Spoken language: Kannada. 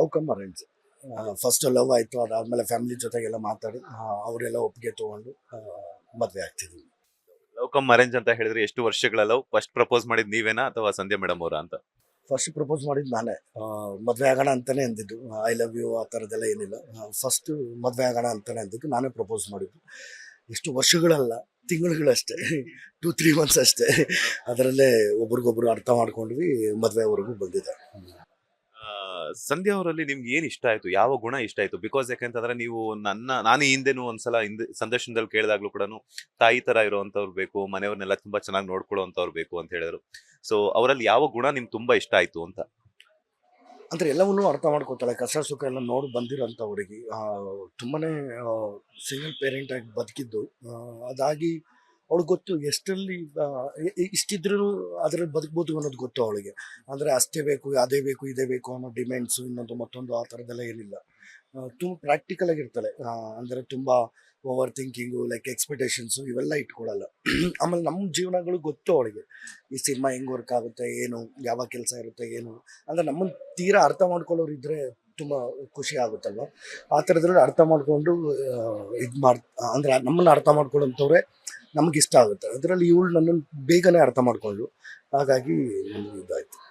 Love come arrange. First love ಆಯಿತು, ಅದಾದಮೇಲೆ ಫ್ಯಾಮಿಲಿ ಜೊತೆಗೆಲ್ಲ ಮಾತಾಡಿ ಅವರೆಲ್ಲ ಒಪ್ಪಿಗೆ ತೊಗೊಂಡು ಮದುವೆ ಆಗ್ತಿದ್ವಿ. ಲವ್ ಕಮ್ ಅರೇಂಜ್ ಅಂತ ಹೇಳಿದ್ರೆ ಎಷ್ಟು ವರ್ಷಗಳ ಲವ್? ಫಸ್ಟ್ ಪ್ರಪೋಸ್ ಮಾಡಿದ್ ನೀವೇನಾ ಅಥವಾ ಸಂಧ್ಯಾ ಮೇಡಮ್ ಅವರಾ ಅಂತ? ಫಸ್ಟ್ ಪ್ರಪೋಸ್ ಮಾಡಿದ್ದು ನಾನೇ. ಮದುವೆ ಆಗೋಣ ಅಂತಲೇ ಅಂದಿದ್ದು. ಐ ಲವ್ ಯು ಆ ಥರದ್ದೆಲ್ಲ ಏನಿಲ್ಲ. ಫಸ್ಟು ಮದುವೆ ಆಗೋಣ ಅಂತಲೇ ಅಂದಿದ್ದು, ನಾನೇ ಪ್ರಪೋಸ್ ಮಾಡಿದ್ದು. ಎಷ್ಟು ವರ್ಷಗಳಲ್ಲ, ತಿಂಗಳುಗಳಷ್ಟೇ. 2-3 ಮಂತ್ಸ್ ಅಷ್ಟೇ. ಅದರಲ್ಲೇ ಒಬ್ರಿಗೊಬ್ರು ಅರ್ಥ ಮಾಡ್ಕೊಂಡ್ವಿ, ಮದುವೆವರೆಗೂ ಬಂದಿದೆ. ಸಂಧ್ಯಾ ಅವರಲ್ಲಿ ನಿಮ್ಗೆ ಏನ್ ಇಷ್ಟ ಆಯ್ತು? ಯಾವ ಗುಣ ಇಷ್ಟ ಆಯ್ತು? ಬಿಕಾಸ್ ಯಾಕಂತಂದ್ರೆ ನೀವು ನಾನು ಈ ಹಿಂದೆನೂ ಒಂದ್ಸಲ ಸಂದರ್ಶನದಲ್ಲಿ ಕೇಳಿದಾಗ್ಲೂ ಕೂಡ ತಾಯಿ ತರ ಇರುವಂತವ್ರು ಬೇಕು, ಮನೆಯವ್ರನ್ನೆಲ್ಲ ತುಂಬಾ ಚೆನ್ನಾಗಿ ನೋಡ್ಕೊಳ್ಳುವಂತವ್ರು ಬೇಕು ಅಂತ ಹೇಳಿದ್ರು. ಸೊ ಅವರಲ್ಲಿ ಯಾವ ಗುಣ ನಿಮ್ಗೆ ತುಂಬಾ ಇಷ್ಟ ಆಯ್ತು ಅಂತ? ಅಂದರೆ ಎಲ್ಲವನ್ನೂ ಅರ್ಥ ಮಾಡ್ಕೋತಾಳೆ, ಕಷ್ಟ ಸುಖ ಎಲ್ಲ ನೋಡಿ ಬಂದಿರೋಂಥ ಹುಡುಗಿ. ತುಂಬಾ ಸಿಂಗಲ್ ಪೇರೆಂಟಾಗಿ ಬದುಕಿದ್ದು. ಅದಾಗಿ ಅವಳಿಗೆ ಗೊತ್ತು ಎಷ್ಟರಲ್ಲಿ ಇಷ್ಟಿದ್ರೂ ಅದರಲ್ಲಿ ಬದುಕ್ಬೋದು ಅನ್ನೋದು ಗೊತ್ತು ಅವಳಿಗೆ. ಅಂದರೆ ಅಷ್ಟೇ ಬೇಕು, ಅದೇ ಬೇಕು, ಇದೇ ಬೇಕು ಅನ್ನೋ ಡಿಮ್ಯಾಂಡ್ಸು ಇನ್ನೊಂದು ಮತ್ತೊಂದು ಆ ಥರದ್ದೆಲ್ಲ ಏನಿಲ್ಲ. ತುಂಬ ಪ್ರಾಕ್ಟಿಕಲ್ ಆಗಿರ್ತಾಳೆ. ಅಂದರೆ ತುಂಬ ಓವರ್ ಥಿಂಕಿಂಗು, ಲೈಕ್ ಎಕ್ಸ್ಪೆಕ್ಟೇಷನ್ಸು ಇವೆಲ್ಲ ಇಟ್ಕೊಳ್ಳಲ್ಲ. ಆಮೇಲೆ ನಮ್ಮ ಜೀವನಗಳು ಗೊತ್ತು ಅವಳಿಗೆ. ಈ ಸಿನಿಮಾ ಹೆಂಗೆ ವರ್ಕ್ ಆಗುತ್ತೆ, ಏನು, ಯಾವ ಕೆಲಸ ಇರುತ್ತೆ, ಏನು, ಅಂದರೆ ನಮ್ಮನ್ನು ತೀರಾ ಅರ್ಥ ಮಾಡ್ಕೊಳ್ಳೋರು ಇದ್ದರೆ ತುಂಬ ಖುಷಿ ಆಗುತ್ತಲ್ವ. ಆ ಥರದ್ರಲ್ಲಿ ಅರ್ಥ ಮಾಡಿಕೊಂಡು ಇದು ಅಂದರೆ ನಮ್ಮನ್ನು ಅರ್ಥ ಮಾಡ್ಕೊಳ್ಳೋಂಥವ್ರೆ ನಮ್ಗೆ ಇಷ್ಟ ಆಗುತ್ತೆ. ಅದರಲ್ಲಿ ಇವಳು ನನ್ನನ್ನು ಬೇಗನೆ ಅರ್ಥ ಮಾಡ್ಕೊಂಡ್ಳು. ಹಾಗಾಗಿ ನಮ್ಗೆ ಇದಾಯ್ತು.